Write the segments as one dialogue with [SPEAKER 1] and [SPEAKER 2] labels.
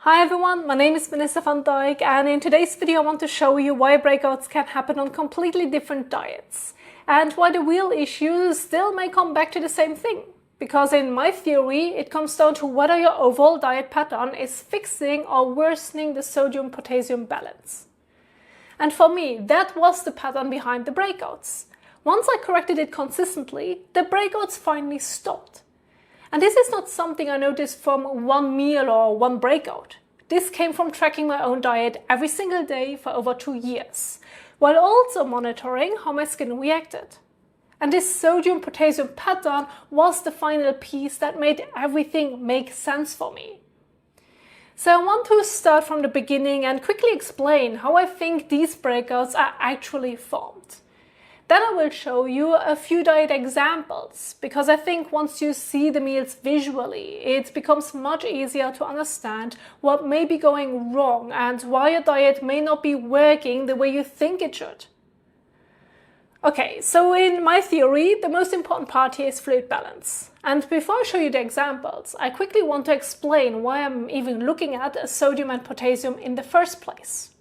[SPEAKER 1] Hi everyone, my name is Vanessa van Dijk, and in today's video I want to show you why breakouts can happen on completely different diets and why the real issue still may come back to the same thing. Because in my theory, it comes down to whether your overall diet pattern is fixing or worsening the sodium-potassium balance. And for me, that was the pattern behind the breakouts. Once I corrected it consistently, the breakouts finally stopped. And this is not something I noticed from one meal or one breakout. This came from tracking my own diet every single day for over 2 years, while also monitoring how my skin reacted. And this sodium-potassium pattern was the final piece that made everything make sense for me. So I want to start from the beginning and quickly explain how I think these breakouts are actually formed. Then I will show you a few diet examples, because I think once you see the meals visually, it becomes much easier to understand what may be going wrong and why your diet may not be working the way you think it should. Okay, so in my theory, the most important part here is fluid balance. And before I show you the examples, I quickly want to explain why I'm even looking at sodium and potassium in the first place.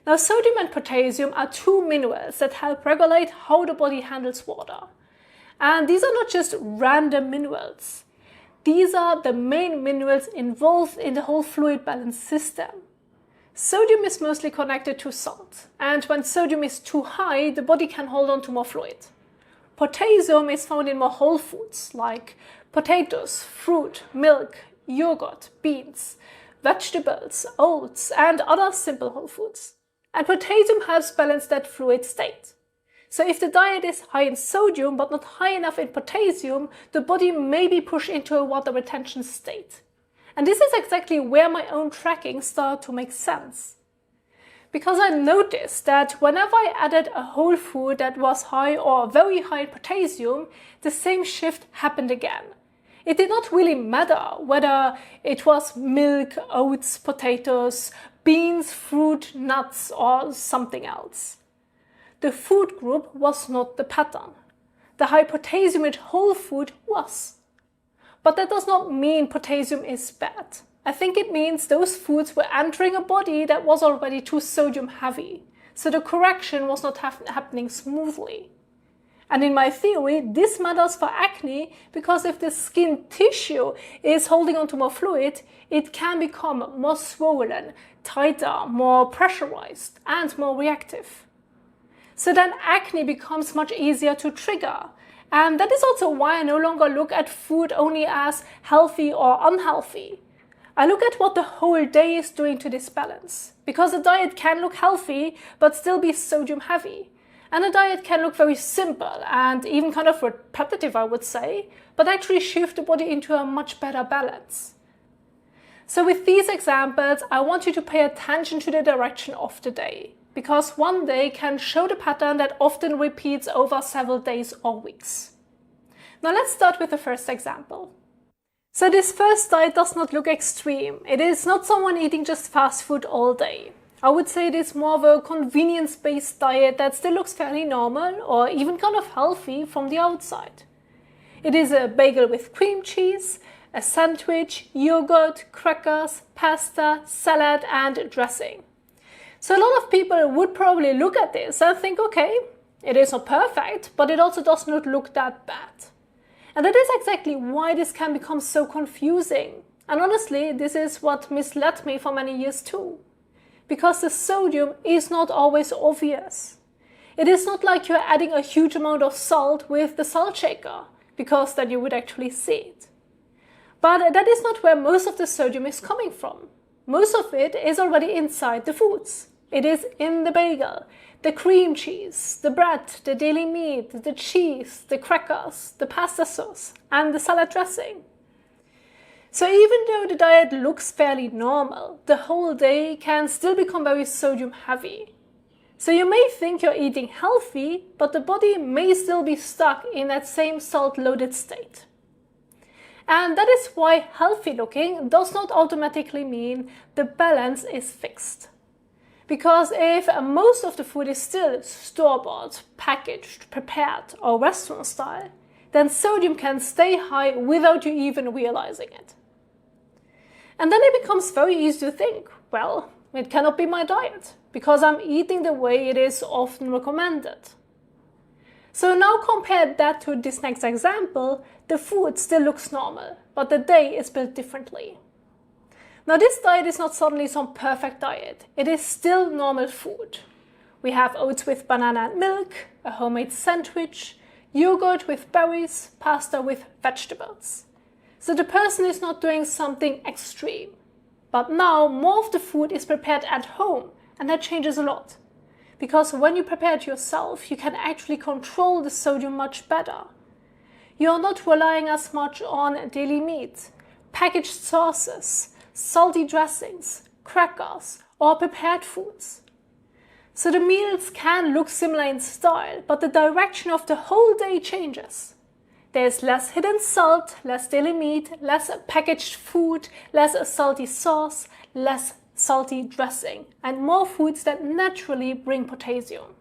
[SPEAKER 1] Now, sodium and potassium are two minerals that help regulate how the body handles water. And these are not just random minerals. These are the main minerals involved in the whole fluid balance system. Sodium is mostly connected to salt, and when sodium is too high, the body can hold on to more fluid. Potassium is found in more whole foods like potatoes, fruit, milk, yogurt, beans, vegetables, oats, and other simple whole foods. And potassium helps balance that fluid state. So if the diet is high in sodium but not high enough in potassium, the body may be pushed into a water retention state. And this is exactly where my own tracking started to make sense. Because I noticed that whenever I added a whole food that was high or very high in potassium, the same shift happened again. It did not really matter whether it was milk, oats, potatoes, beans, fruit, nuts, or something else. The food group was not the pattern. The high potassium-rich whole food was. But that does not mean potassium is bad. I think it means those foods were entering a body that was already too sodium heavy, so the correction was not happening smoothly. And in my theory, this matters for acne because if the skin tissue is holding on to more fluid, it can become more swollen, tighter, more pressurized, and more reactive. So then acne becomes much easier to trigger. And that is also why I no longer look at food only as healthy or unhealthy. I look at what the whole day is doing to this balance. Because a diet can look healthy, but still be sodium heavy. And a diet can look very simple and even kind of repetitive, I would say, but actually shift the body into a much better balance. So with these examples, I want you to pay attention to the direction of the day, because one day can show the pattern that often repeats over several days or weeks. Now let's start with the first example. So this first diet does not look extreme. It is not someone eating just fast food all day. I would say it is more of a convenience-based diet that still looks fairly normal or even kind of healthy from the outside. It is a bagel with cream cheese, a sandwich, yogurt, crackers, pasta, salad, and dressing. So a lot of people would probably look at this and think, okay, it is not perfect, but it also does not look that bad. And that is exactly why this can become so confusing. And honestly, this is what misled me for many years too. Because the sodium is not always obvious. It is not like you're adding a huge amount of salt with the salt shaker, because then you would actually see it. But that is not where most of the sodium is coming from. Most of it is already inside the foods. It is in the bagel, the cream cheese, the bread, the deli meat, the cheese, the crackers, the pasta sauce, and the salad dressing. So even though the diet looks fairly normal, the whole day can still become very sodium heavy. So you may think you're eating healthy, but the body may still be stuck in that same salt-loaded state. And that is why healthy looking does not automatically mean the balance is fixed. Because if most of the food is still store-bought, packaged, prepared, or restaurant style, then sodium can stay high without you even realizing it. And then it becomes very easy to think, well, it cannot be my diet because I'm eating the way it is often recommended. So now compare that to this next example. The food still looks normal, but the day is built differently. Now this diet is not suddenly some perfect diet. It is still normal food. We have oats with banana and milk, a homemade sandwich, yogurt with berries, pasta with vegetables. So the person is not doing something extreme. But now more of the food is prepared at home, and that changes a lot. Because when you prepare it yourself, you can actually control the sodium much better. You are not relying as much on daily meat, packaged sauces, salty dressings, crackers, or prepared foods. So the meals can look similar in style, but the direction of the whole day changes. There's less hidden salt, less daily meat, less packaged food, less salty sauce, less salty dressing, and more foods that naturally bring potassium.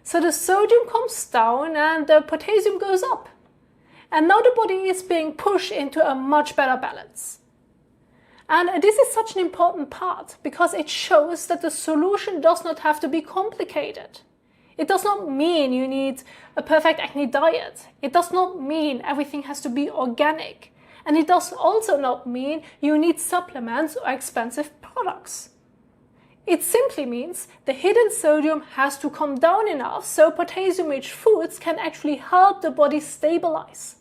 [SPEAKER 1] So the sodium comes down and the potassium goes up. And now the body is being pushed into a much better balance. And this is such an important part because it shows that the solution does not have to be complicated. It does not mean you need a perfect acne diet. It does not mean everything has to be organic. And it does also not mean you need supplements or expensive products. It simply means the hidden sodium has to come down enough so potassium-rich foods can actually help the body stabilize.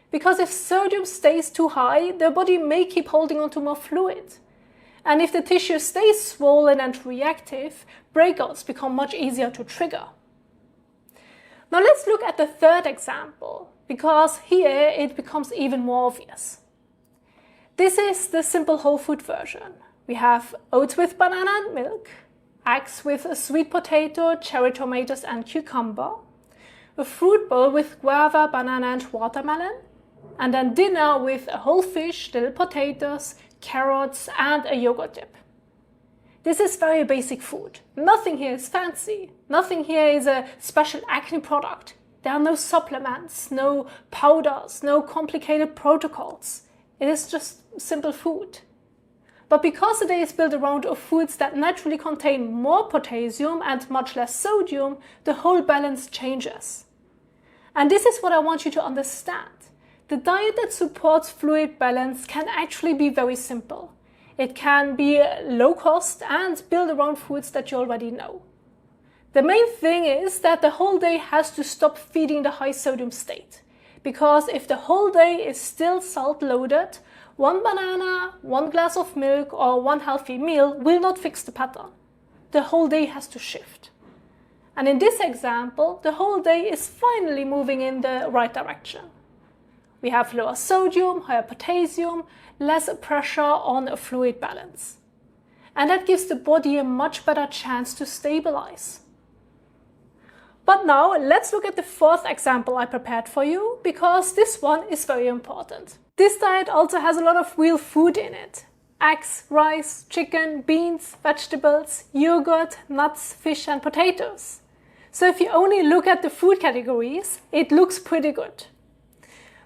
[SPEAKER 1] Because if sodium stays too high, the body may keep holding on to more fluid. And if the tissue stays swollen and reactive, breakouts become much easier to trigger. Now let's look at the third example, because here it becomes even more obvious. This is the simple whole food version. We have oats with banana and milk, eggs with a sweet potato, cherry tomatoes and cucumber, a fruit bowl with guava, banana and watermelon, and then dinner with a whole fish, little potatoes, carrots and a yogurt dip. This is very basic food. Nothing here is fancy. Nothing here is a special acne product. There are no supplements, no powders, no complicated protocols. It is just simple food. But because the day is built around foods that naturally contain more potassium and much less sodium, the whole balance changes. And this is what I want you to understand. The diet that supports fluid balance can actually be very simple. It can be low cost and built around foods that you already know. The main thing is that the whole day has to stop feeding the high sodium state. Because if the whole day is still salt loaded, one banana, one glass of milk or one healthy meal will not fix the pattern. The whole day has to shift. And in this example, the whole day is finally moving in the right direction. We have lower sodium, higher potassium, less pressure on a fluid balance. And that gives the body a much better chance to stabilize. But now let's look at the fourth example I prepared for you, because this one is very important. This diet also has a lot of real food in it. Eggs, rice, chicken, beans, vegetables, yogurt, nuts, fish and potatoes. So if you only look at the food categories, it looks pretty good.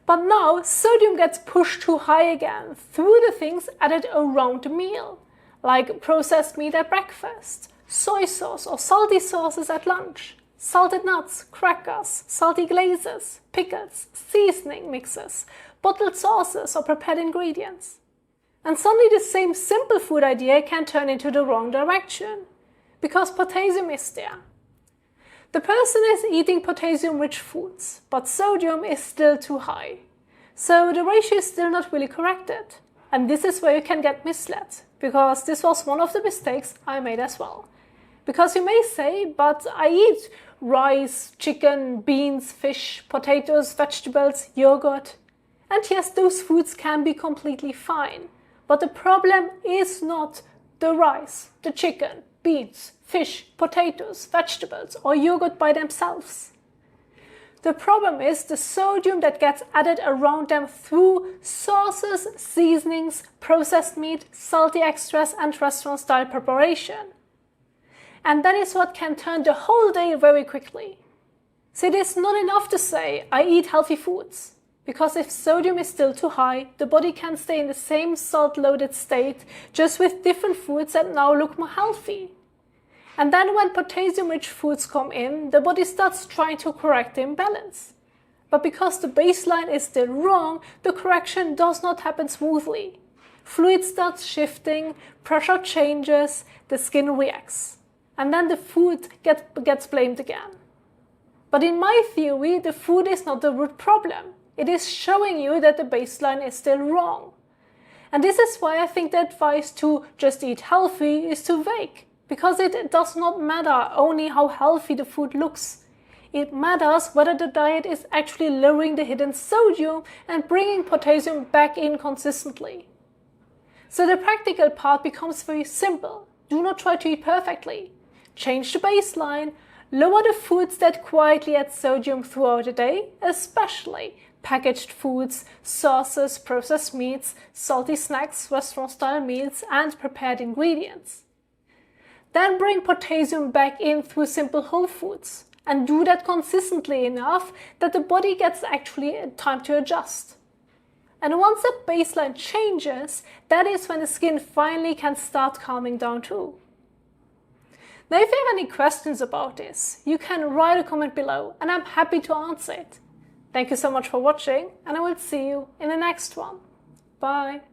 [SPEAKER 1] But now sodium gets pushed too high again through the things added around the meal, like processed meat at breakfast, soy sauce or salty sauces at lunch, salted nuts, crackers, salty glazes, pickles, seasoning mixes, bottled sauces or prepared ingredients. And suddenly the same simple food idea can turn into the wrong direction, because potassium is there. The person is eating potassium-rich foods, but sodium is still too high. So the ratio is still not really corrected. And this is where you can get misled, because this was one of the mistakes I made as well. Because you may say, but I eat rice, chicken, beans, fish, potatoes, vegetables, yogurt. And yes, those foods can be completely fine. But the problem is not the rice, the chicken, beans, fish, potatoes, vegetables or yogurt by themselves. The problem is the sodium that gets added around them through sauces, seasonings, processed meat, salty extras and restaurant-style preparation. And that is what can turn the whole day very quickly. So it is not enough to say, I eat healthy foods. Because if sodium is still too high, the body can stay in the same salt-loaded state, just with different foods that now look more healthy. And then when potassium-rich foods come in, the body starts trying to correct the imbalance. But because the baseline is still wrong, the correction does not happen smoothly. Fluid starts shifting, pressure changes, the skin reacts. And then the food gets blamed again. But in my theory, the food is not the root problem. It is showing you that the baseline is still wrong. And this is why I think the advice to just eat healthy is too vague. Because it does not matter only how healthy the food looks. It matters whether the diet is actually lowering the hidden sodium and bringing potassium back in consistently. So the practical part becomes very simple. Do not try to eat perfectly. Change the baseline. Lower the foods that quietly add sodium throughout the day, especially packaged foods, sauces, processed meats, salty snacks, restaurant-style meals, and prepared ingredients. Then bring potassium back in through simple whole foods, and do that consistently enough that the body gets actually time to adjust. And once that baseline changes, that is when the skin finally can start calming down too. Now, if you have any questions about this, you can write a comment below and I'm happy to answer it. Thank you so much for watching, and I will see you in the next one. Bye.